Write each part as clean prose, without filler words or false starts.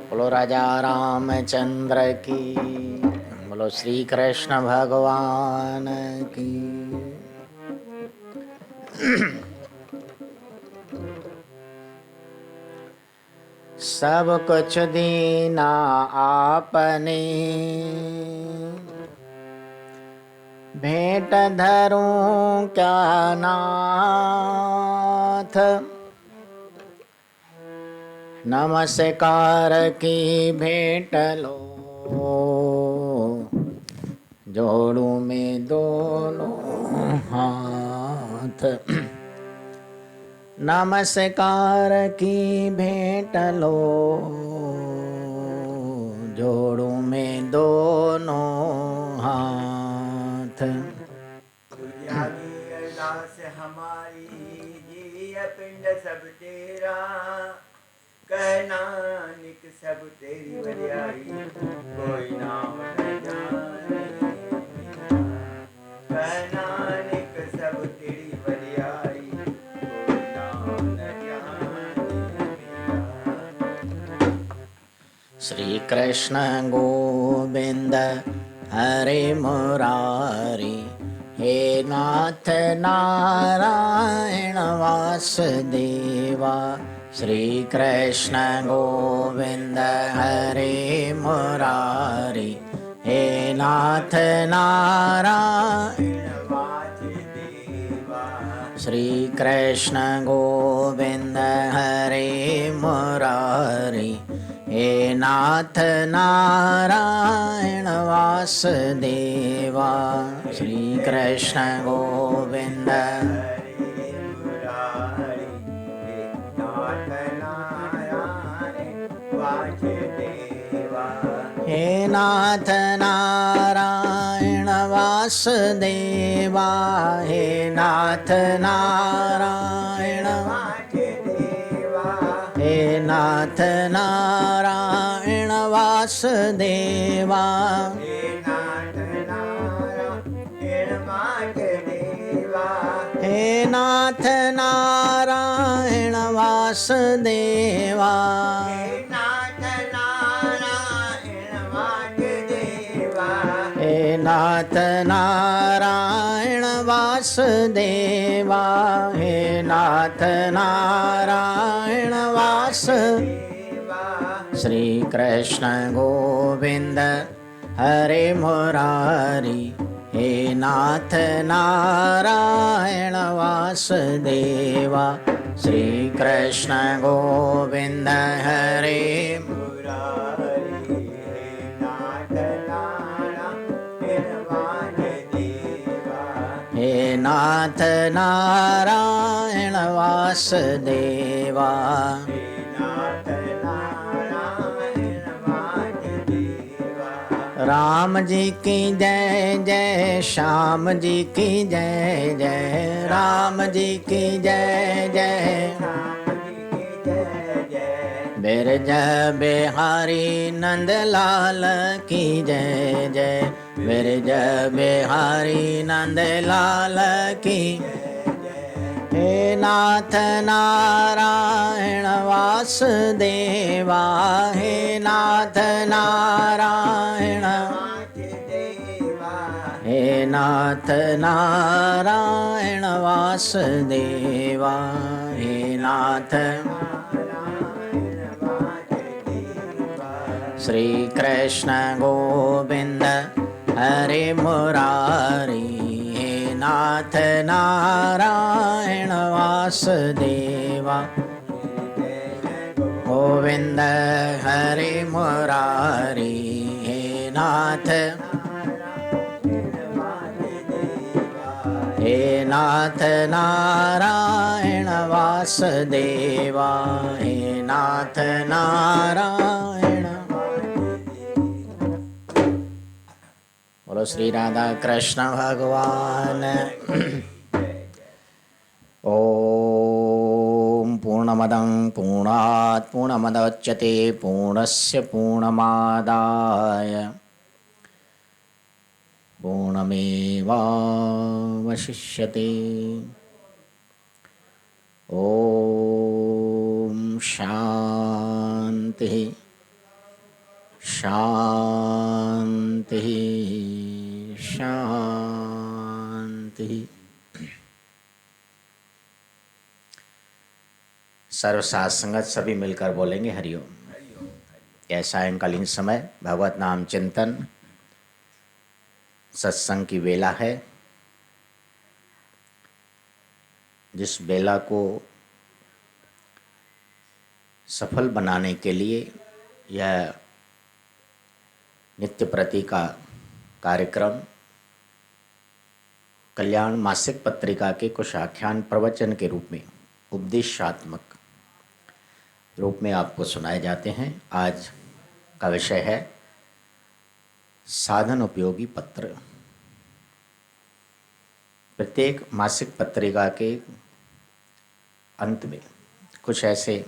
बोलो राजा रामचंद्र की, बोलो श्री कृष्ण भगवान की। सब कुछ दीना आपने, भेंट धरूं क्या नाथ। नमस्कार की भेंट लो, जोड़ू में दोनों हाथ। नमस्कार की भेंट लो, जोड़ू में दोनों हाथ। जागी अरदास हमारी, जी पिंड सब तेरा, कह नानक सब तेरी वड्याई, कोई नाम न जाने मेरा। कह नानक सब तेरी वड्याई, कोई नाम न जाने मेरा। श्री कृष्ण गोविंद हरे मुरारी, हे नाथ नारायण वासुदेवा। श्री कृष्ण गोविंद हरे मुरारी, हे नाथ नारायण वासुदेवा। श्री कृष्ण गोविंद हरे मुरारी, हे नाथ नारायण वासुदेवा। श्री कृष्ण गोविंद हरे मुरारी, हे नाथ नारायण वासुदेवा। हे नाथ नारायण वासुदेवा, हे नाथ नारायण वासुदेवा। हे नाथ नारायण वासुदेवा। हे नाथ नारायण वासुदेवा। हे नाथ नारायण वासुदेवा। हे नाथ नारायण वासुदेवा। हे नाथ नारायण वासुदेवा, हे नाथ नारायण वासुदेवा। श्री कृष्ण गोविंद हरे मुरारी, हे नाथ नारायण वासुदेवा। श्री कृष्ण गोविंद हरे मुरारी, हे नाथ नारायण वासुदेवा। हे नाथ नारायण वासुदेवा। हे नाथ नारायण वासुदेवा। राम जी की जय जय, श्याम जी की जय जय, राम जी की जय जय। राम जी की जय जय। बिरज बिहारी नंद लाल की जय जय, बिरज बिहारी नंद लाल की। हे नाथ नारायण वासुदेवा, हे नाथ नारायण वासुदेवा। हे नाथ नारायण वासुदेवा। हे नाथ नारायण वासुदेवा। श्री कृष्ण गोविंद हरे मुरारी, हे नाथ नारायण वासुदेवा। गोविंद हरे मुरारी, हे नाथ हे नाथ नारायण वासुदेवा, हे नाथ नारायण। बोलो श्री राधा कृष्ण भगवान। ओम पूर्णमदं पूर्णात् पूर्णमुदच्यते, पूर्णस्य पूर्णमादाय पूर्णमेवावशिष्यते। ओम शांति शांति शांति। सर्वसाथ संगत सभी मिलकर बोलेंगे हरिओम। यह सायंकालीन समय भगवत नाम चिंतन सत्संग की वेला है। जिस वेला को सफल बनाने के लिए यह नित्य प्रति का कार्यक्रम कल्याण मासिक पत्रिका के कुछ आख्यान प्रवचन के रूप में उपदेशात्मक रूप में आपको सुनाए जाते हैं। आज का विषय है साधन उपयोगी पत्र। प्रत्येक मासिक पत्रिका के अंत में कुछ ऐसे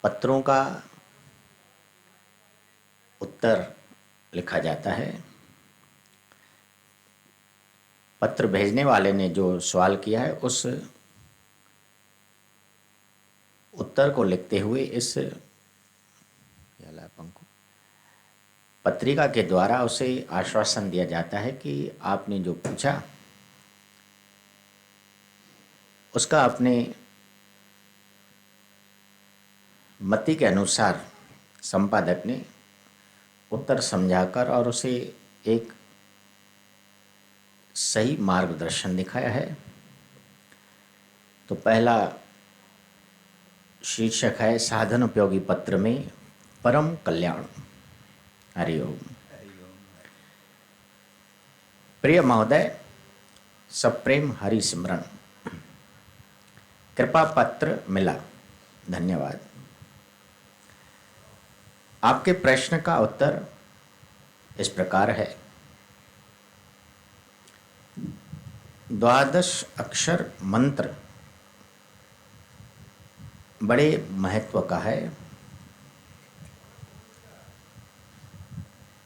पत्रों का उत्तर लिखा जाता है। पत्र भेजने वाले ने जो सवाल किया है उस उत्तर को लिखते हुए इस पत्रिका के द्वारा उसे आश्वासन दिया जाता है कि आपने जो पूछा उसका अपने मति के अनुसार संपादक ने उत्तर समझाकर और उसे एक सही मार्गदर्शन दिखाया है। तो पहला शीर्षक है साधन उपयोगी पत्र में परम कल्याण। हरिओम। प्रिय महोदय, सप्रेम हरि सिमरन। कृपा पत्र मिला, धन्यवाद। आपके प्रश्न का उत्तर इस प्रकार है। 12 अक्षर मंत्र बड़े महत्व का है।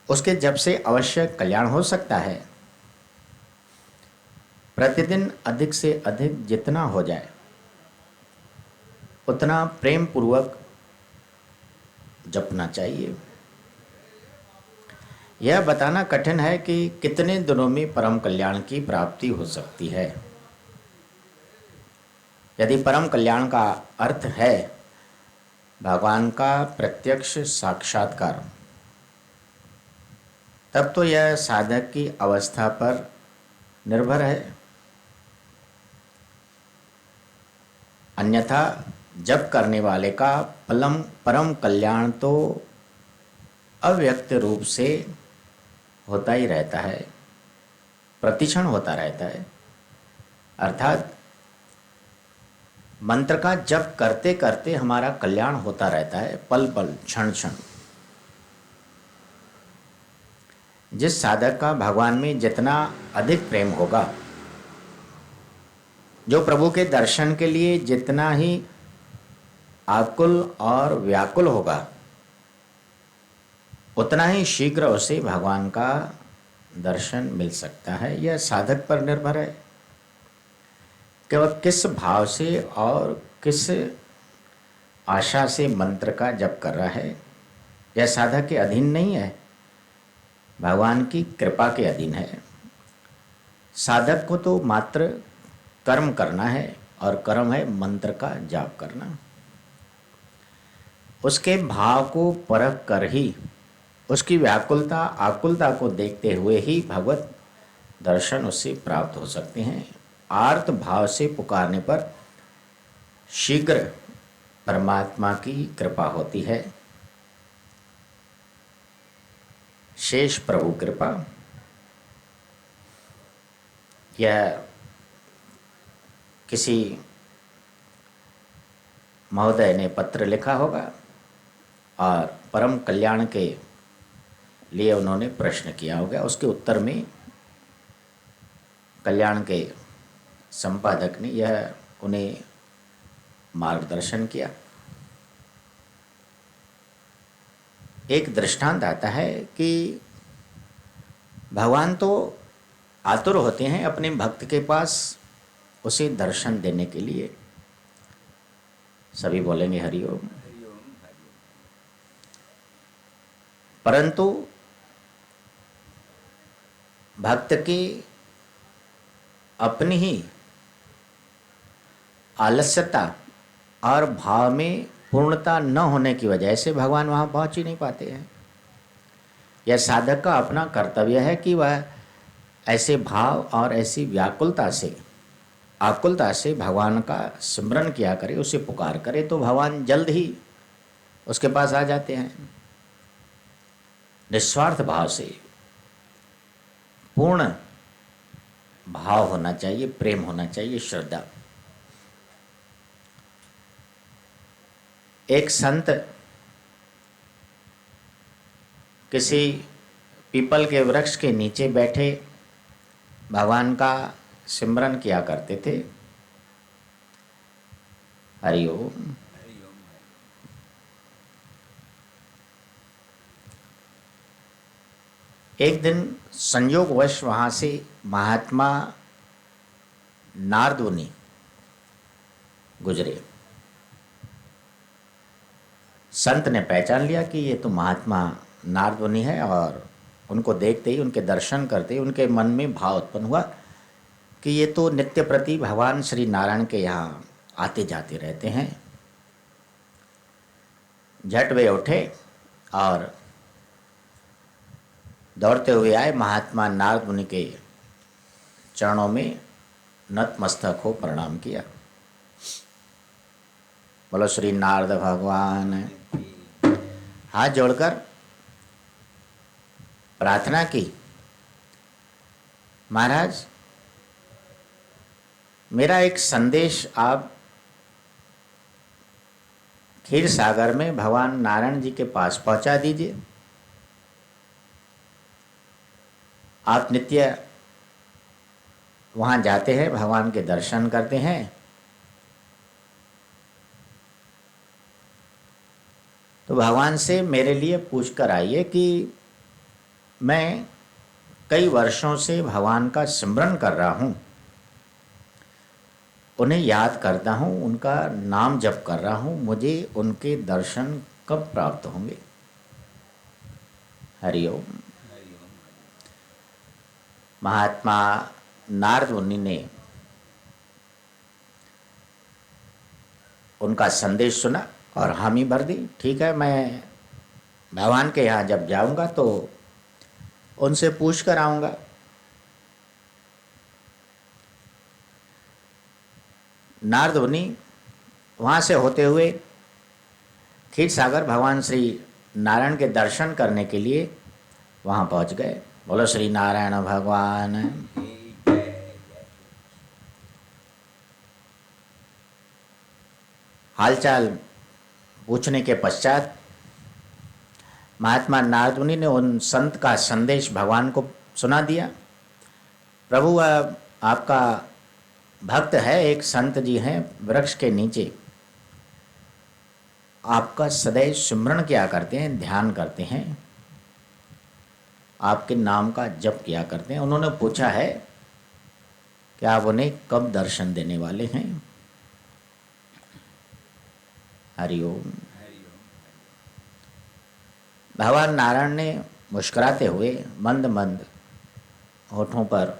उसके जब से अवश्य कल्याण हो सकता है, प्रतिदिन अधिक से अधिक जितना हो जाए उतना प्रेम पूर्वक जपना चाहिए। यह बताना कठिन है कि कितने दिनों में परम कल्याण की प्राप्ति हो सकती है। यदि परम कल्याण का अर्थ है भगवान का प्रत्यक्ष साक्षात्कार, तब तो यह साधक की अवस्था पर निर्भर है। अन्यथा जप करने वाले का परम कल्याण तो अव्यक्त रूप से होता ही रहता है, प्रतिक्षण होता रहता है। अर्थात मंत्र का जप करते करते हमारा कल्याण होता रहता है, पल पल क्षण क्षण। जिस साधक का भगवान में जितना अधिक प्रेम होगा, जो प्रभु के दर्शन के लिए जितना ही आकुल और व्याकुल होगा, उतना ही शीघ्र उसे भगवान का दर्शन मिल सकता है। यह साधक पर निर्भर है कि वह किस भाव से और किस आशा से मंत्र का जप कर रहा है। यह साधक के अधीन नहीं है, भगवान की कृपा के अधीन है। साधक को तो मात्र कर्म करना है, और कर्म है मंत्र का जाप करना। उसके भाव को परख कर ही, उसकी व्याकुलता आकुलता को देखते हुए ही भगवत दर्शन उससे प्राप्त हो सकते हैं। आर्त भाव से पुकारने पर शीघ्र परमात्मा की कृपा होती है। शेष प्रभु कृपा। यह किसी महोदय ने पत्र लिखा होगा और परम कल्याण के लिए उन्होंने प्रश्न किया होगा। उसके उत्तर में कल्याण के संपादक ने यह उन्हें मार्गदर्शन किया। एक दृष्टांत आता है कि भगवान तो आतुर होते हैं अपने भक्त के पास उसे दर्शन देने के लिए। सभी बोलेंगे हरिओम। परंतु भक्त की अपनी ही आलस्यता और भाव में पूर्णता न होने की वजह से भगवान वहाँ पहुँच ही नहीं पाते हैं। यह साधक का अपना कर्तव्य है कि वह ऐसे भाव और ऐसी व्याकुलता से, आकुलता से भगवान का स्मरण किया करे, उसे पुकार करे, तो भगवान जल्द ही उसके पास आ जाते हैं। निस्वार्थ भाव से, पूर्ण भाव होना चाहिए, प्रेम होना चाहिए, श्रद्धा। एक संत किसी पीपल के वृक्ष के नीचे बैठे भगवान का सिमरन किया करते थे। हरिओम। एक दिन संयोगवश वहाँ से महात्मा नारद मुनि गुजरे। संत ने पहचान लिया कि ये तो महात्मा नारद मुनि है, और उनको देखते ही, उनके दर्शन करते ही उनके मन में भाव उत्पन्न हुआ कि ये तो नित्य प्रति भगवान श्री नारायण के यहाँ आते जाते रहते हैं। झट वे उठे और दौड़ते हुए आए, महात्मा नारद मुनि के चरणों में नतमस्तक हो प्रणाम किया। बोलो श्री नारद भगवान। हाथ जोड़कर प्रार्थना की, महाराज मेरा एक संदेश आप क्षीर सागर में भगवान नारायण जी के पास पहुंचा दीजिए। आप नित्य वहां जाते हैं, भगवान के दर्शन करते हैं, तो भगवान से मेरे लिए पूछ कर आइए कि मैं कई वर्षों से भगवान का स्मरण कर रहा हूँ, उन्हें याद करता हूँ, उनका नाम जप कर रहा हूँ, मुझे उनके दर्शन कब प्राप्त होंगे। हरिओम। महात्मा नारद मुनि ने उनका संदेश सुना और हामी भर दी। ठीक है, मैं भगवान के यहाँ जब जाऊंगा तो उनसे पूछ कर आऊँगा। नारद मुनि वहाँ से होते हुए क्षीर सागर भगवान श्री नारायण के दर्शन करने के लिए वहाँ पहुँच गए। बोलो श्री नारायण भगवान। हालचाल पूछने के पश्चात महात्मा नारद मुनि ने उन संत का संदेश भगवान को सुना दिया। प्रभु, आपका भक्त है, एक संत जी हैं वृक्ष के नीचे, आपका सदैव स्मरण किया करते हैं, ध्यान करते हैं, आपके नाम का जप किया करते हैं। उन्होंने पूछा है कि आप उन्हें कब दर्शन देने वाले हैं। हरिओम। भगवान नारायण ने मुस्कुराते हुए मंद मंद होठों पर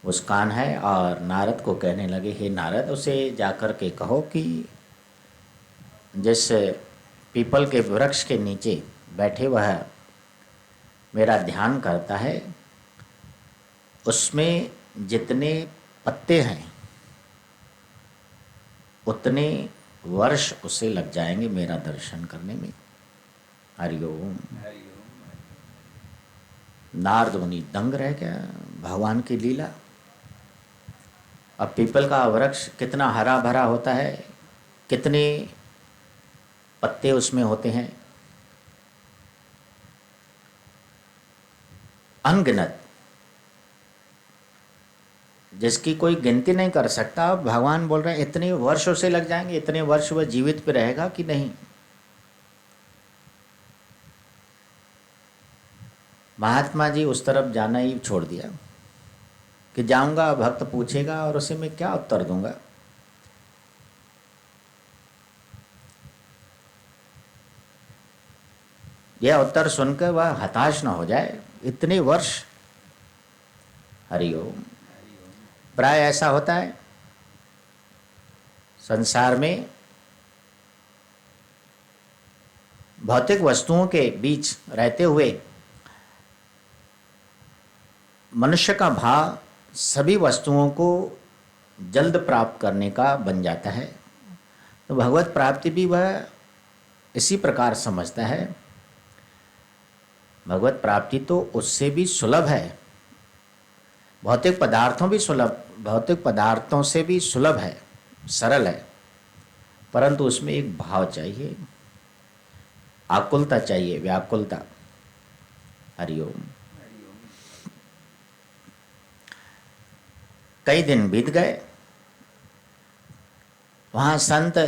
मुस्कान है और नारद को कहने लगे, हे नारद, उसे जाकर के कहो कि जिस पीपल के वृक्ष के नीचे बैठे वह मेरा ध्यान करता है, उसमें जितने पत्ते हैं उतने वर्ष उसे लग जाएंगे मेरा दर्शन करने में। हरिओम। नारद मुनि दंग रह गया भगवान की लीला। अब पीपल का वृक्ष कितना हरा भरा होता है, कितने पत्ते उसमें होते हैं, अनगिनत, जिसकी कोई गिनती नहीं कर सकता। अब भगवान बोल रहे हैं इतने वर्ष उसे लग जाएंगे, इतने वर्ष वह जीवित पे रहेगा कि नहीं। महात्मा जी उस तरफ जाना ही छोड़ दिया कि जाऊंगा, भक्त पूछेगा और उसे मैं क्या उत्तर दूंगा। यह उत्तर सुनकर वह हताश न हो जाए। इतने वर्ष, हरिओम। प्राय ऐसा होता है संसार में, भौतिक वस्तुओं के बीच रहते हुए मनुष्य का भाव सभी वस्तुओं को जल्द प्राप्त करने का बन जाता है। तो भगवत प्राप्ति भी वह इसी प्रकार समझता है। भगवत प्राप्ति तो उससे भी सुलभ है, भौतिक पदार्थों से भी सुलभ है, सरल है, परंतु उसमें एक भाव चाहिए, आकुलता चाहिए, व्याकुलता। हरिओम। कई दिन बीत गए। वहाँ संत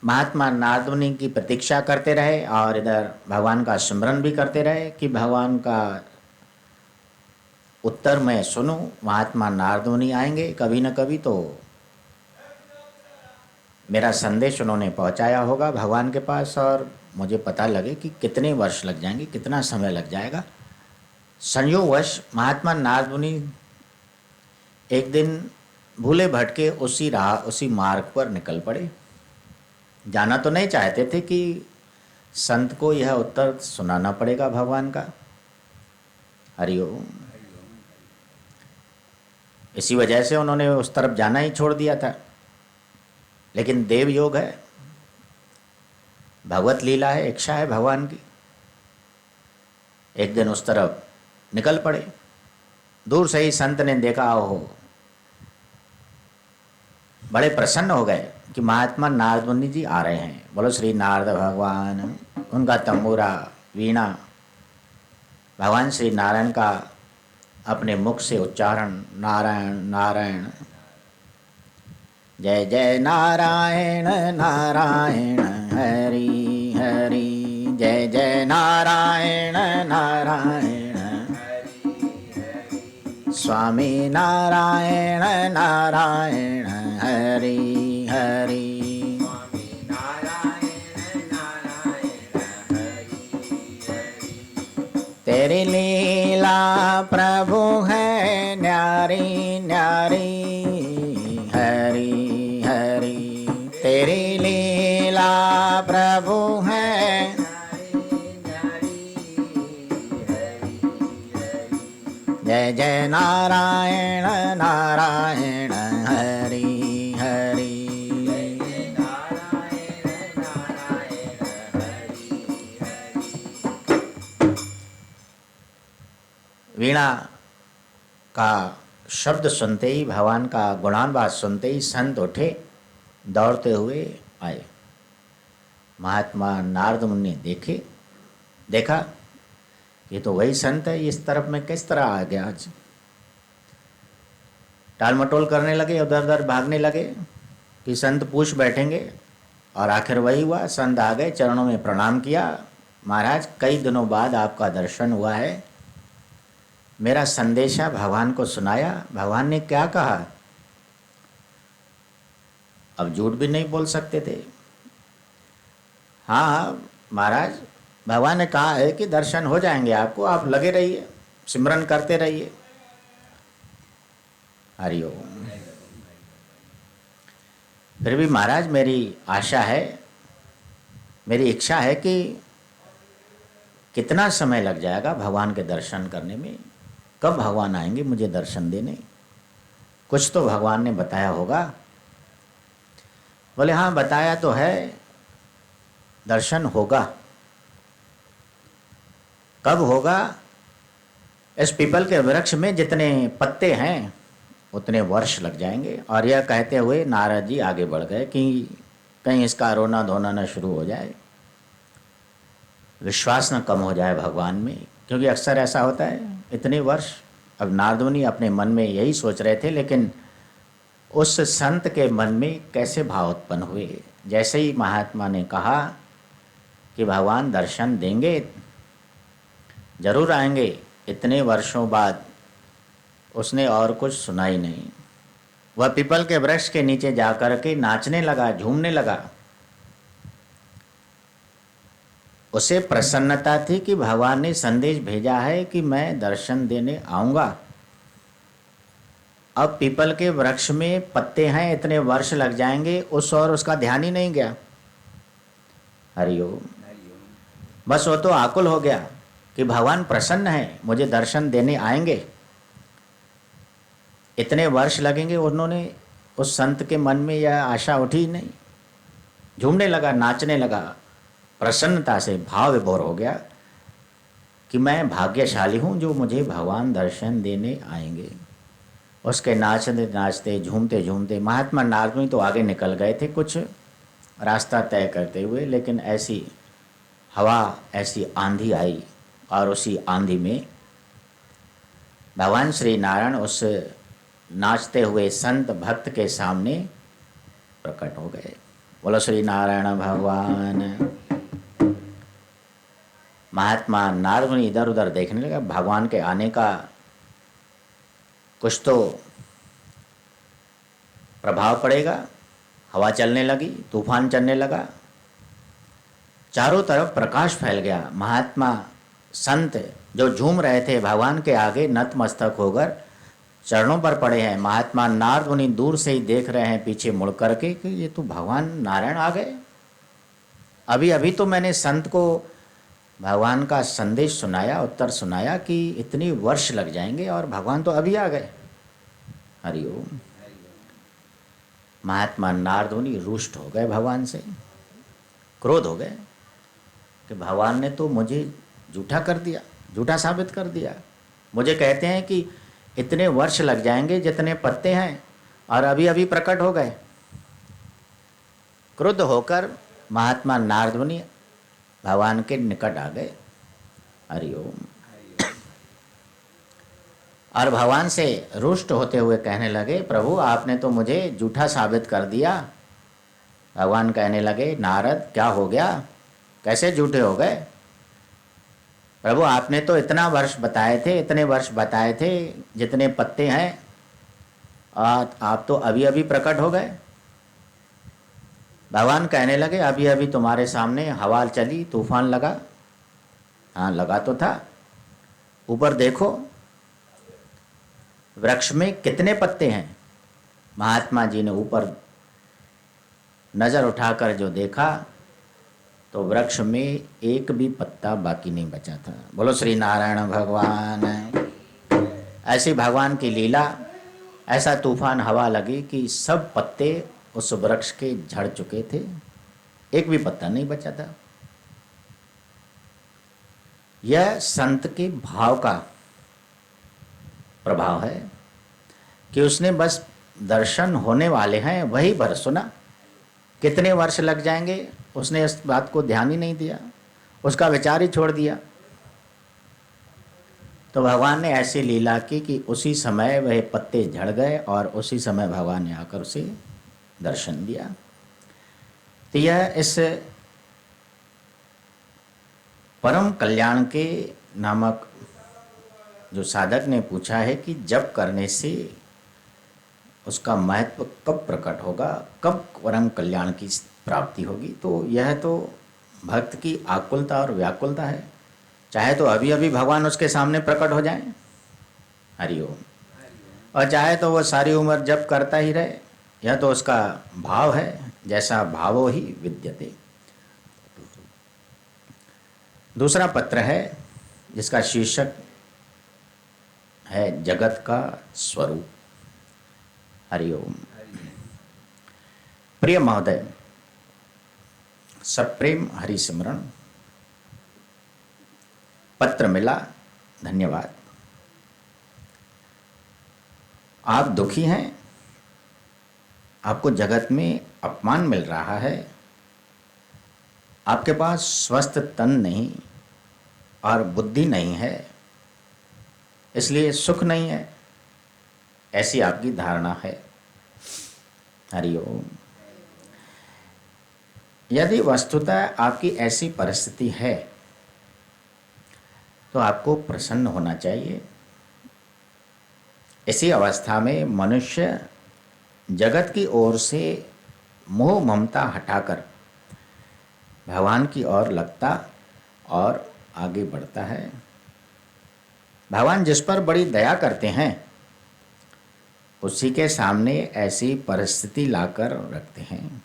महात्मा नारद मुनि की प्रतीक्षा करते रहे और इधर भगवान का स्मरण भी करते रहे कि भगवान का उत्तर मैं सुनूं। महात्मा नारद मुनि आएंगे कभी न कभी, तो मेरा संदेश उन्होंने पहुंचाया होगा भगवान के पास और मुझे पता लगे कि कितने वर्ष लग जाएंगे, कितना समय लग जाएगा। संयोगवश महात्मा नारद मुनि एक दिन भूले भटके उसी मार्ग पर निकल पड़े। जाना तो नहीं चाहते थे कि संत को यह उत्तर सुनाना पड़ेगा भगवान का। हरिओम। इसी वजह से उन्होंने उस तरफ जाना ही छोड़ दिया था। लेकिन देव योग है, भगवत लीला है, इच्छा है भगवान की। एक दिन उस तरफ निकल पड़े। दूर से ही संत ने देखा, ओहो, बड़े प्रसन्न हो गए कि महात्मा नारद मुनि जी आ रहे हैं। बोलो श्री नारद भगवान। उनका तंबूरा, वीणा, भगवान श्री नारायण का अपने मुख से उच्चारण, नारायण नारायण, जय जय नारायण नारायण हरि हरि, जय जय नारायण नारायण स्वामी नारायण नारायण हरि हरि। तेरी लीला प्रभु है न्यारी न्यारी, हरि हरि। तेरी लीला प्रभु है, जय जय नारायण नारायण हरि हरि। वीणा का शब्द सुनते ही, भगवान का गुणानुवाद सुनते ही संत उठे, दौड़ते हुए आए। महात्मा नारद मुनि ने देखा ये तो वही संत है, इस तरफ में किस तरह आ गया आज। टाल मटोल करने लगे, उधर उधर भागने लगे कि संत पूछ बैठेंगे। और आखिर वही हुआ, संत आ गए, चरणों में प्रणाम किया। महाराज, कई दिनों बाद आपका दर्शन हुआ है, मेरा संदेशा भगवान को सुनाया। भगवान ने क्या कहा? अब झूठ भी नहीं बोल सकते थे। हाँ महाराज, भगवान ने कहा है कि दर्शन हो जाएंगे आपको, आप लगे रहिए, सिमरन करते रहिए। हरिओम। फिर भी महाराज, मेरी आशा है, मेरी इच्छा है कि कितना समय लग जाएगा भगवान के दर्शन करने में, कब भगवान आएंगे मुझे दर्शन देने? कुछ तो भगवान ने बताया होगा। बोले हाँ, बताया तो है, दर्शन होगा। कब होगा? इस पीपल के वृक्ष में जितने पत्ते हैं उतने वर्ष लग जाएंगे। और यह कहते हुए नारद जी आगे बढ़ गए कि कहीं इसका रोना धोना न शुरू हो जाए, विश्वास न कम हो जाए भगवान में। क्योंकि अक्सर ऐसा होता है, इतने वर्ष। अब नारद मुनि अपने मन में यही सोच रहे थे, लेकिन उस संत के मन में कैसे भाव उत्पन्न हुए। जैसे ही महात्मा ने कहा कि भगवान दर्शन देंगे, जरूर आएंगे, इतने वर्षों बाद उसने और कुछ सुना ही नहीं। वह पीपल के वृक्ष के नीचे जाकर के नाचने लगा, झूमने लगा। उसे प्रसन्नता थी कि भगवान ने संदेश भेजा है कि मैं दर्शन देने आऊँगा। अब पीपल के वृक्ष में पत्ते हैं, इतने वर्ष लग जाएंगे, उस और उसका ध्यान ही नहीं गया। हरिओम। बस वो तो आकुल हो गया कि भगवान प्रसन्न है, मुझे दर्शन देने आएंगे। इतने वर्ष लगेंगे, उन्होंने उस संत के मन में यह आशा उठी ही नहीं। झूमने लगा, नाचने लगा, प्रसन्नता से भाव विभोर हो गया कि मैं भाग्यशाली हूँ जो मुझे भगवान दर्शन देने आएंगे। उसके नाचते नाचते झूमते झूमते महात्मा नारद मुनि तो आगे निकल गए थे कुछ रास्ता तय करते हुए, लेकिन ऐसी हवा, ऐसी आंधी आई और उसी आंधी में भगवान श्री नारायण उस नाचते हुए संत भक्त के सामने प्रकट हो गए। बोलो श्री नारायण भगवान। महात्मा नारद मुनि इधर उधर देखने लगा, भगवान के आने का कुछ तो प्रभाव पड़ेगा। हवा चलने लगी, तूफान चलने लगा, चारों तरफ प्रकाश फैल गया। महात्मा संत जो झूम रहे थे भगवान के आगे नतमस्तक होकर चरणों पर पड़े हैं। महात्मा नारद मुनि दूर से ही देख रहे हैं पीछे मुड़ करके कि ये तो भगवान नारायण आ गए। अभी अभी तो मैंने संत को भगवान का संदेश सुनाया, उत्तर सुनाया कि इतनी वर्ष लग जाएंगे और भगवान तो अभी आ गए। हरिओम। महात्मा नारद मुनि रुष्ट हो गए, भगवान से क्रोध हो गए कि भगवान ने तो मुझे झूठा कर दिया, झूठा साबित कर दिया। मुझे कहते हैं कि इतने वर्ष लग जाएंगे जितने पत्ते हैं और अभी अभी प्रकट हो गए। क्रुद्ध होकर महात्मा नारद मुनि भगवान के निकट आ गए। हरिओम। और भगवान से रुष्ट होते हुए कहने लगे, प्रभु आपने तो मुझे झूठा साबित कर दिया। भगवान कहने लगे, नारद क्या हो गया, कैसे झूठे हो गए? प्रभु आपने तो इतना वर्ष बताए थे, इतने वर्ष बताए थे जितने पत्ते हैं, और आप तो अभी अभी प्रकट हो गए। भगवान कहने लगे, अभी अभी तुम्हारे सामने हवा चली, तूफान लगा। हाँ लगा तो था। ऊपर देखो वृक्ष में कितने पत्ते हैं। महात्मा जी ने ऊपर नज़र उठाकर जो देखा तो वृक्ष में एक भी पत्ता बाकी नहीं बचा था। बोलो श्री नारायण भगवान। ऐसी भगवान की लीला, ऐसा तूफान हवा लगी कि सब पत्ते उस वृक्ष के झड़ चुके थे, एक भी पत्ता नहीं बचा था। यह संत के भाव का प्रभाव है कि उसने बस दर्शन होने वाले हैं वही भर सुना। कितने वर्ष लग जाएंगे उसने इस बात को ध्यान ही नहीं दिया, उसका विचार ही छोड़ दिया। तो भगवान ने ऐसी लीला की कि उसी समय वह पत्ते झड़ गए और उसी समय भगवान ने आकर उसे दर्शन दिया। तो यह इस परम कल्याण के नामक जो साधक ने पूछा है कि जप करने से उसका महत्व कब प्रकट होगा, कब परम कल्याण की प्राप्ति होगी, तो यह तो भक्त की आकुलता और व्याकुलता है। चाहे तो अभी अभी भगवान उसके सामने प्रकट हो जाए, हरिओम, और चाहे तो वह सारी उम्र जप करता ही रहे। यह तो उसका भाव है, जैसा भावो ही विद्यते। दूसरा पत्र है जिसका शीर्षक है जगत का स्वरूप। हरिओम। प्रिय महोदय, सप्रेम हरि सिमरण। पत्र मिला, धन्यवाद। आप दुखी हैं, आपको जगत में अपमान मिल रहा है, आपके पास स्वस्थ तन नहीं और बुद्धि नहीं है, इसलिए सुख नहीं है, ऐसी आपकी धारणा है। हरिओम। यदि वस्तुतः आपकी ऐसी परिस्थिति है तो आपको प्रसन्न होना चाहिए। इसी अवस्था में मनुष्य जगत की ओर से मोह ममता हटाकर भगवान की ओर लगता और आगे बढ़ता है। भगवान जिस पर बड़ी दया करते हैं उसी के सामने ऐसी परिस्थिति लाकर रखते हैं।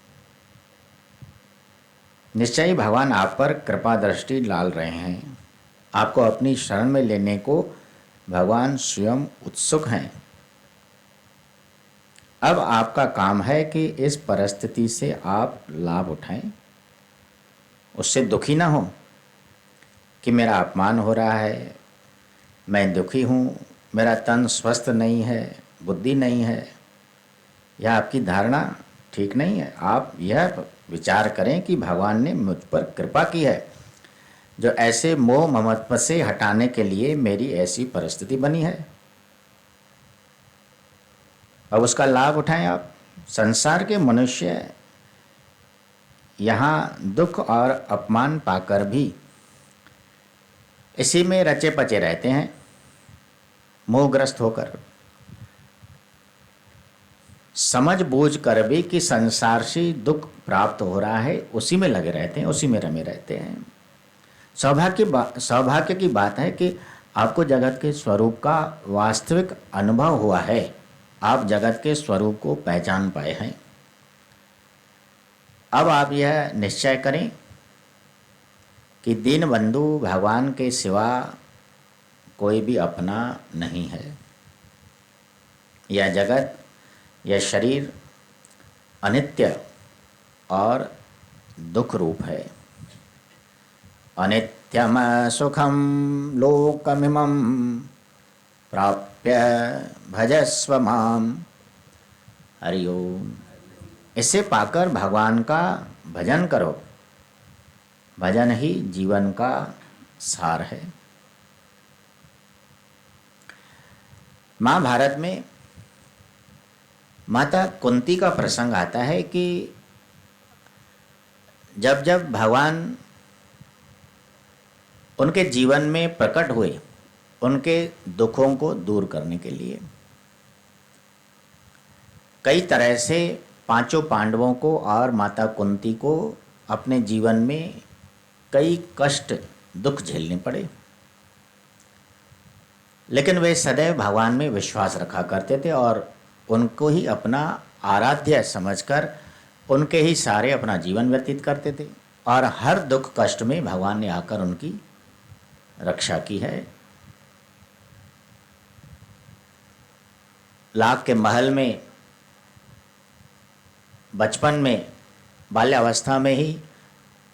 निश्चय ही भगवान आप पर कृपा दृष्टि डाल रहे हैं। आपको अपनी शरण में लेने को भगवान स्वयं उत्सुक हैं। अब आपका काम है कि इस परिस्थिति से आप लाभ उठाएं, उससे दुखी ना हो कि मेरा अपमान हो रहा है, मैं दुखी हूँ, मेरा तन स्वस्थ नहीं है, बुद्धि नहीं है। यह आपकी धारणा ठीक नहीं है। आप यह विचार करें कि भगवान ने मुझ पर कृपा की है, जो ऐसे मोह ममत्व से हटाने के लिए मेरी ऐसी परिस्थिति बनी है। अब उसका लाभ उठाएं आप। संसार के मनुष्य यहाँ दुख और अपमान पाकर भी इसी में रचे पचे रहते हैं, मोहग्रस्त होकर। समझ बूझ कर भी कि संसार से दुख प्राप्त हो रहा है, उसी में लगे रहते हैं, उसी में रमे रहते हैं। सौभाग्य की बात है कि आपको जगत के स्वरूप का वास्तविक अनुभव हुआ है। आप जगत के स्वरूप को पहचान पाए हैं। अब आप यह निश्चय करें कि दीनबंधु भगवान के सिवा कोई भी अपना नहीं है। यह जगत, यह शरीर अनित्य और दुख रूप है। अनित्यम सुखम लोकमिमं प्राप्य भजस्व माम। हरि ओम। इसे पाकर भगवान का भजन करो। भजन ही जीवन का सार है। महाभारत में माता कुंती का प्रसंग आता है कि जब जब भगवान उनके जीवन में प्रकट हुए, उनके दुखों को दूर करने के लिए कई तरह से पांचों पांडवों को और माता कुंती को अपने जीवन में कई कष्ट दुख झेलने पड़े, लेकिन वे सदैव भगवान में विश्वास रखा करते थे और उनको ही अपना आराध्य समझकर उनके ही सारे अपना जीवन व्यतीत करते थे। और हर दुख कष्ट में भगवान ने आकर उनकी रक्षा की है। लाख के महल में बचपन में, बाल्यावस्था में ही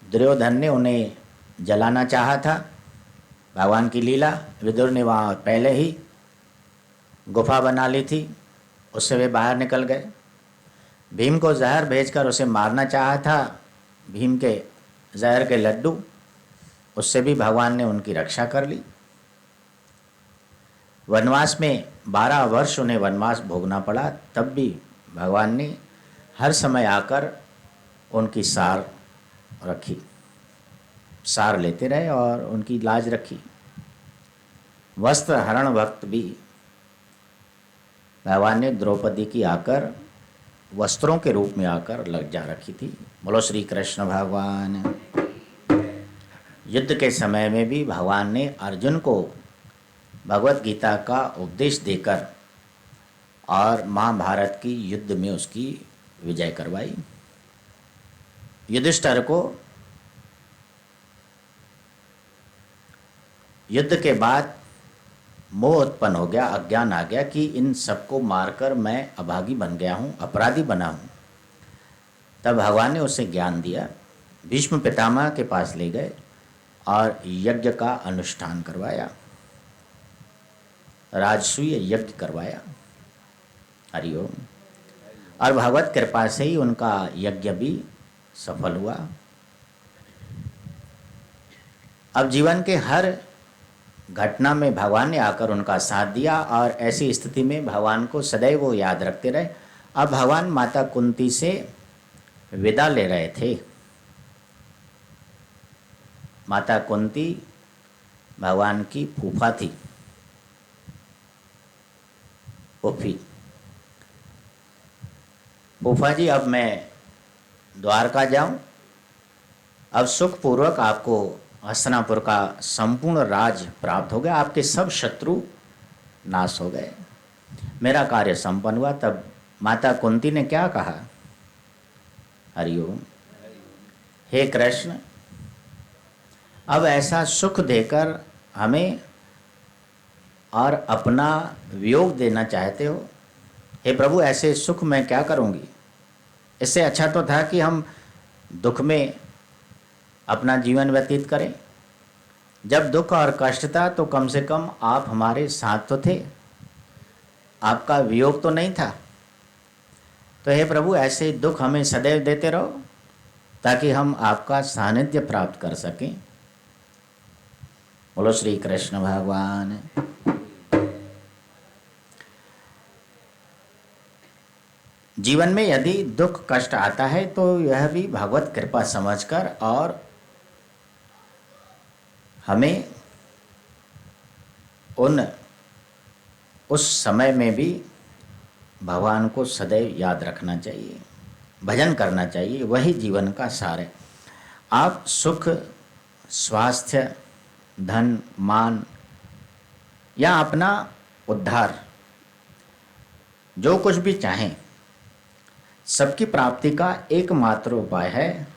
दुर्योधन ने उन्हें जलाना चाहा था। भगवान की लीला, विदुर ने वहाँ पहले ही गुफा बना ली थी, उससे वे बाहर निकल गए। भीम को जहर भेजकर उसे मारना चाहा था, भीम के जहर के लड्डू, उससे भी भगवान ने उनकी रक्षा कर ली। वनवास में 12 वर्ष उन्हें वनवास भोगना पड़ा, तब भी भगवान ने हर समय आकर उनकी सार रखी, सार लेते रहे और उनकी लाज रखी। वस्त्र हरण वक्त भी भगवान ने द्रौपदी की आकर वस्त्रों के रूप में आकर लज्जा रखी थी। बोलो श्री कृष्ण भगवान। युद्ध के समय में भी भगवान ने अर्जुन को भगवत गीता का उपदेश देकर और महाभारत की युद्ध में उसकी विजय करवाई। युधिष्ठिर को युद्ध के बाद मोह उत्पन्न हो गया, अज्ञान आ गया कि इन सबको मारकर मैं अभागी बन गया हूँ, अपराधी बना हूँ। तब भगवान ने उसे ज्ञान दिया, भीष्म पितामह के पास ले गए और यज्ञ का अनुष्ठान करवाया, राजसूय यज्ञ करवाया। हरिओम। और भगवत कृपा से ही उनका यज्ञ भी सफल हुआ। अब जीवन के हर घटना में भगवान ने आकर उनका साथ दिया और ऐसी स्थिति में भगवान को सदैव वो याद रखते रहे। अब भगवान माता कुंती से विदा ले रहे थे। माता कुंती भगवान की फूफा थी, फूफी। फूफा जी, अब मैं द्वारका जाऊं, अब सुखपूर्वक आपको हस्तिनापुर का संपूर्ण राज प्राप्त हो गया, आपके सब शत्रु नाश हो गए, मेरा कार्य संपन्न हुआ। तब माता कुंती ने क्या कहा? हरिओम, हे कृष्ण, अब ऐसा सुख देकर हमें और अपना वियोग देना चाहते हो? हे प्रभु, ऐसे सुख मैं क्या करूंगी? इससे अच्छा तो था कि हम दुख में अपना जीवन व्यतीत करें। जब दुख और कष्ट था तो कम से कम आप हमारे साथ तो थे, आपका वियोग तो नहीं था। तो हे प्रभु, ऐसे दुख हमें सदैव देते रहो ताकि हम आपका सानिध्य प्राप्त कर सकें। बोलो श्री कृष्ण भगवान। जीवन में यदि दुख कष्ट आता है तो यह भी भगवत कृपा समझकर और हमें उस समय में भी भगवान को सदैव याद रखना चाहिए, भजन करना चाहिए, वही जीवन का सार है। आप सुख, स्वास्थ्य, धन, मान या अपना उद्धार, जो कुछ भी चाहें, सबकी प्राप्ति का एकमात्र उपाय है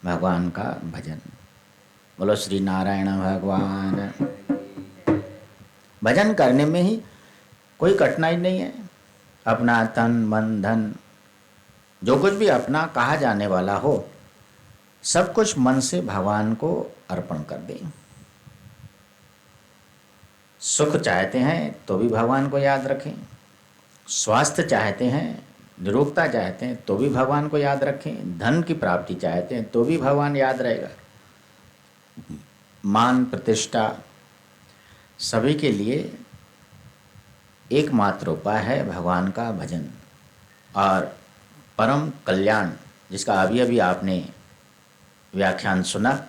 भगवान का भजन। बोलो श्री नारायण भगवान। भजन करने में ही कोई कठिनाई नहीं है। अपना तन मन धन जो कुछ भी अपना कहा जाने वाला हो, सब कुछ मन से भगवान को अर्पण कर दें। सुख चाहते हैं तो भी भगवान को याद रखें, स्वास्थ्य चाहते हैं, निरोगता चाहते हैं तो भी भगवान को याद रखें, धन की प्राप्ति चाहते हैं तो भी भगवान याद रहेगा। मान प्रतिष्ठा सभी के लिए एकमात्र उपाय है भगवान का भजन। और परम कल्याण, जिसका अभी अभी आपने व्याख्यान सुना,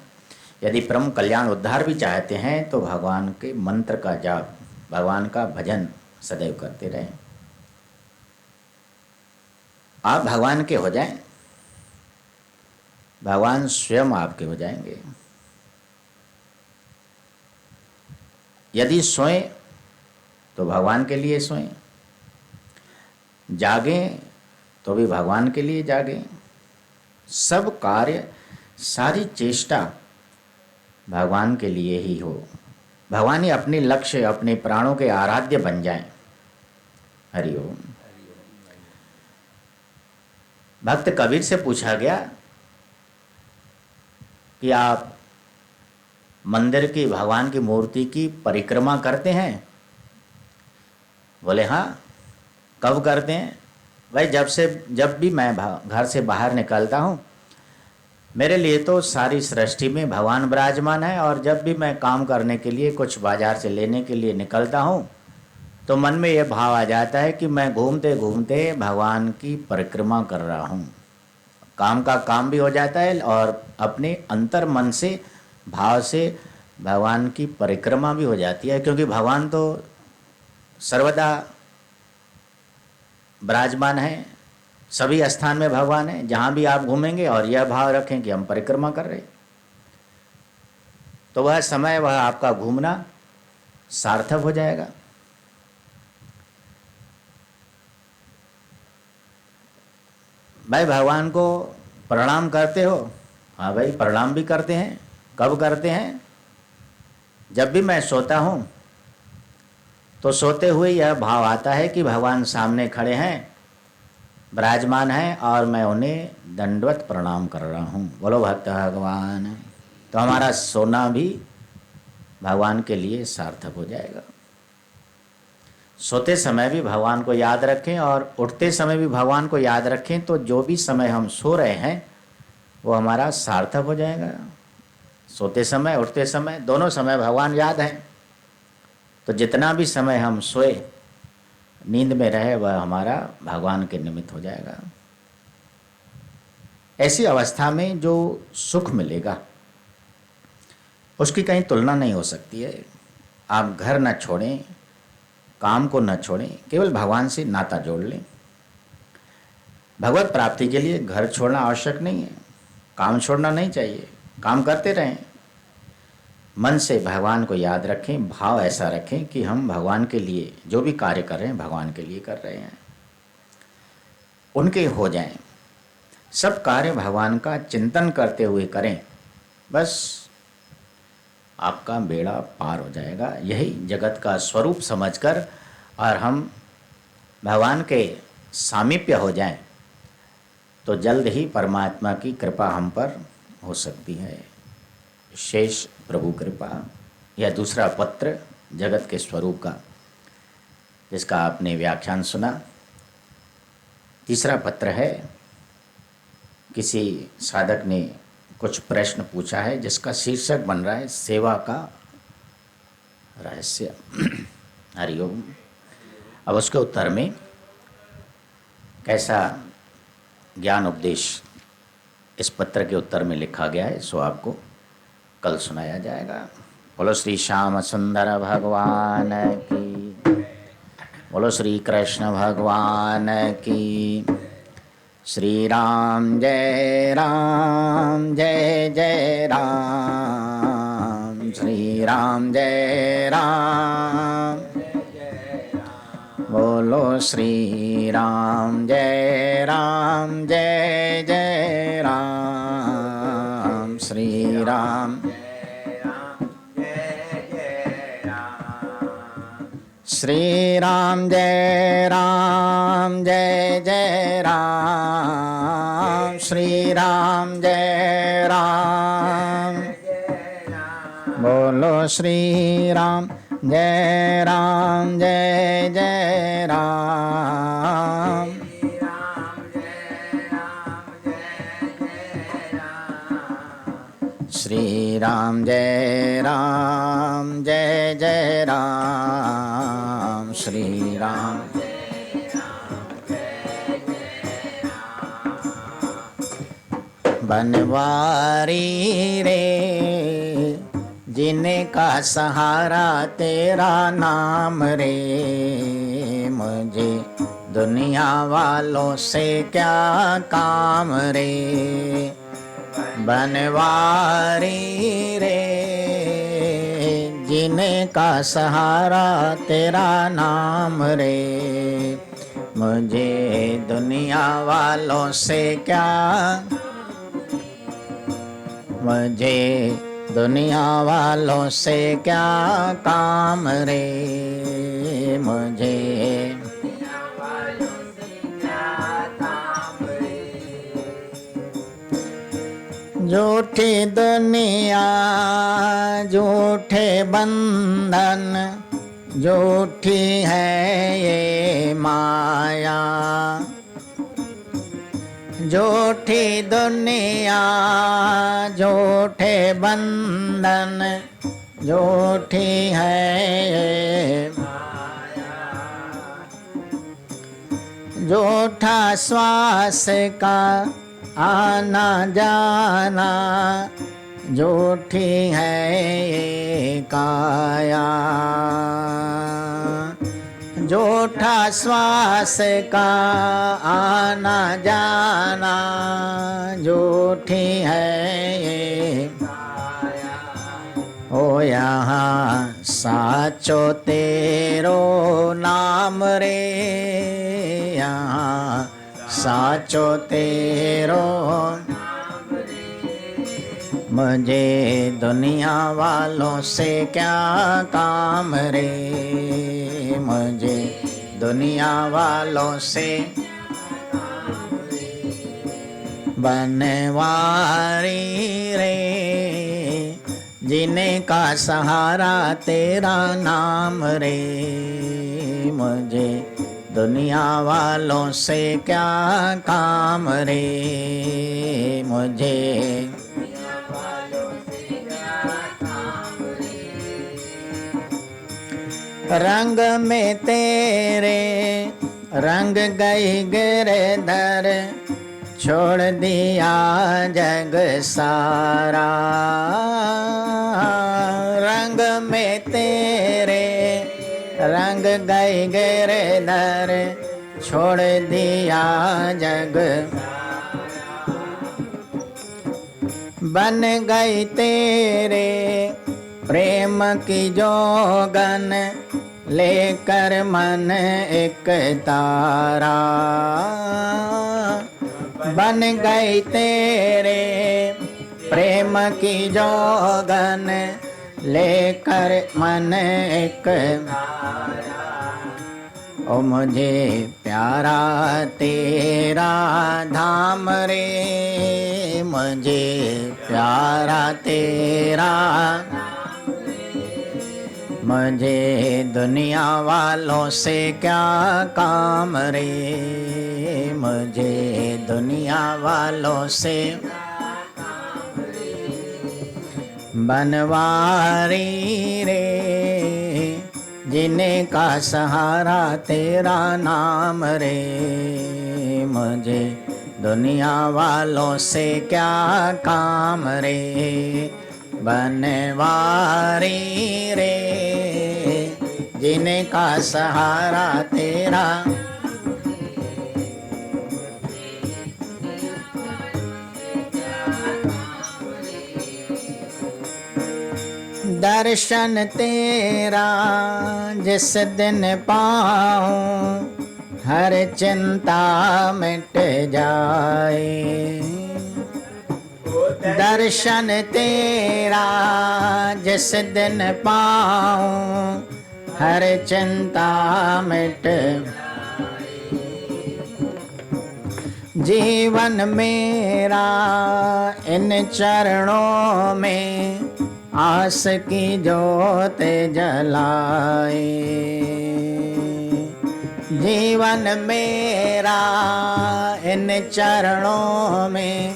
यदि परम कल्याण उद्धार भी चाहते हैं तो भगवान के मंत्र का जाप, भगवान का भजन सदैव करते रहें। आप भगवान के हो जाएं, भगवान स्वयं आपके हो जाएंगे। यदि सोएं तो भगवान के लिए सोएं, जागें तो भी भगवान के लिए जागें। सब कार्य, सारी चेष्टा भगवान के लिए ही हो। भगवान ही अपने लक्ष्य, अपने प्राणों के आराध्य बन जाएं। हरिओम। भक्त कबीर से पूछा गया कि आप मंदिर की, भगवान की मूर्ति की परिक्रमा करते हैं? बोले हाँ। कब करते हैं? भाई, जब भी मैं घर से बाहर निकलता हूँ, मेरे लिए तो सारी सृष्टि में भगवान विराजमान है, और जब भी मैं काम करने के लिए, कुछ बाजार से लेने के लिए निकलता हूँ, तो मन में यह भाव आ जाता है कि मैं घूमते घूमते भगवान की परिक्रमा कर रहा हूँ। काम का काम भी हो जाता है और अपने अंतर मन से, भाव से भगवान की परिक्रमा भी हो जाती है, क्योंकि भगवान तो सर्वदा विराजमान है, सभी स्थान में भगवान है। जहाँ भी आप घूमेंगे और यह भाव रखें कि हम परिक्रमा कर रहे, तो वह समय, वह आपका घूमना सार्थक हो जाएगा। भाई, भगवान को प्रणाम करते हो? हाँ भाई, प्रणाम भी करते हैं। कब करते हैं? जब भी मैं सोता हूँ तो सोते हुए यह भाव आता है कि भगवान सामने खड़े हैं, विराजमान हैं, और मैं उन्हें दंडवत प्रणाम कर रहा हूँ। बोलो भक्त भगवान। तो हमारा सोना भी भगवान के लिए सार्थक हो जाएगा। सोते समय भी भगवान को याद रखें और उठते समय भी भगवान को याद रखें, तो जो भी समय हम सो रहे हैं वो हमारा सार्थक हो जाएगा। सोते समय, उठते समय, दोनों समय भगवान याद हैं, तो जितना भी समय हम सोए, नींद में रहे, वह हमारा भगवान के निमित्त हो जाएगा। ऐसी अवस्था में जो सुख मिलेगा उसकी कहीं तुलना नहीं हो सकती है। आप घर न छोड़ें, काम को न छोड़ें, केवल भगवान से नाता जोड़ लें। भगवत प्राप्ति के लिए घर छोड़ना आवश्यक नहीं है, काम छोड़ना नहीं चाहिए, काम करते रहें, मन से भगवान को याद रखें, भाव ऐसा रखें कि हम भगवान के लिए जो भी कार्य कर रहे हैं भगवान के लिए कर रहे हैं, उनके हो जाएं। सब कार्य भगवान का चिंतन करते हुए करें, बस आपका बेड़ा पार हो जाएगा। यही जगत का स्वरूप समझकर और हम भगवान के सामीप्य हो जाएं तो जल्द ही परमात्मा की कृपा हम पर हो सकती है। शेष प्रभु कृपा। यह दूसरा पत्र जगत के स्वरूप का, जिसका आपने व्याख्यान सुना। तीसरा पत्र है, किसी साधक ने कुछ प्रश्न पूछा है जिसका शीर्षक बन रहा है सेवा का रहस्य। हरिओम। अब उसके उत्तर में कैसा ज्ञान उपदेश इस पत्र के उत्तर में लिखा गया है, सो आपको कल सुनाया जाएगा। बोलो श्री श्याम सुंदर भगवान की, बोलो श्री कृष्ण भगवान की। श्री राम जय जय राम, श्री राम जय राम। बोलो श्री राम जय जय राम, श्री राम। श्री राम जय जय राम, श्री राम जय राम। बोलो श्री राम जय जय राम। श्री राम जय जय राम, श्री राम। बनवारी रे जिनका सहारा तेरा नाम रे, मुझे दुनिया वालों से क्या काम रे। बनवारी रे जिनका सहारा तेरा नाम रे, मुझे दुनिया वालों से क्या, मुझे दुनिया वालों से क्या काम रे। मुझे झूठी दुनिया झूठे बंधन, झूठी है ये माया। झूठी दुनिया झूठे बंधन, झूठी है ये माया। झूठा श्वास का आना जाना, झूठी है ये काया। झूठा श्वास का आना जाना, झूठी है ये काया। ओ यहाँ साचो तेरो नाम रे, यहाँ साचो तेरो नाम रे। मुझे दुनिया वालों से क्या काम रे, मुझे दुनिया वालों से बनवारी रे जिनका सहारा तेरा नाम रे, मुझे दुनिया वालों से क्या काम रे। मुझे रंग में तेरे रंग गई गिरधर, छोड़ दिया जग सारा। रंग में तेरे रंग गई गिरधर, छोड़ दिया जग। बन गई तेरे प्रेम की जोगन लेकर मन एक तारा, बन गई तेरे प्रेम की जोगन लेकर मन एक। ओ मुझे प्यारा तेरा धाम रे, मुझे प्यारा तेरा, मुझे दुनिया वालों से क्या काम रे, मुझे दुनिया वालों से। बनवारी रे जिन्हें का सहारा तेरा नाम रे, मुझे दुनिया वालों से क्या काम रे। बनवारी रे जिन्हें का सहारा तेरा, दर्शन तेरा जिस दिन पाऊं हर चिंता मिट जाए। दर्शन तेरा जिस दिन पाऊं हर चिंता मिट। जीवन मेरा इन चरणों में आस की जोत जलाए। जीवन मेरा इन चरणों में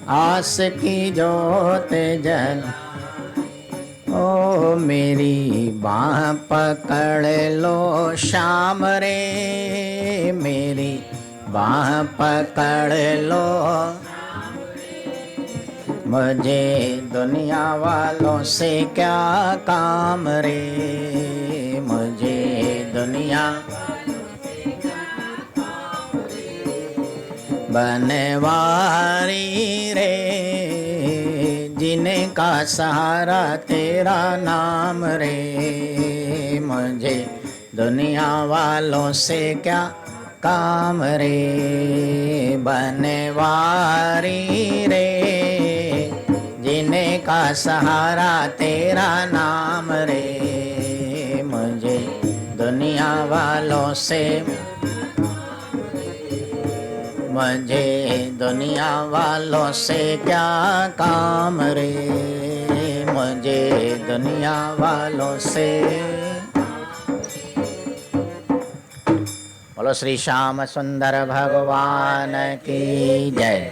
आस की जोत जलाए। ओ मेरी बाह पकड़ लो श्याम रे, मेरी बाह पकड़ लो। मुझे दुनिया वालों से क्या काम रे, मुझे दुनिया। बनवारी रे जिन्हें का सहारा तेरा नाम रे, मुझे दुनिया वालों से क्या काम रे। बनवारी रे जिन्हें का सहारा तेरा नाम रे, मुझे दुनिया वालों से। मुझे दुनिया वालों से क्या काम रे, मुझे दुनिया वालों से। बोलो श्री श्याम सुंदर भगवान की जय।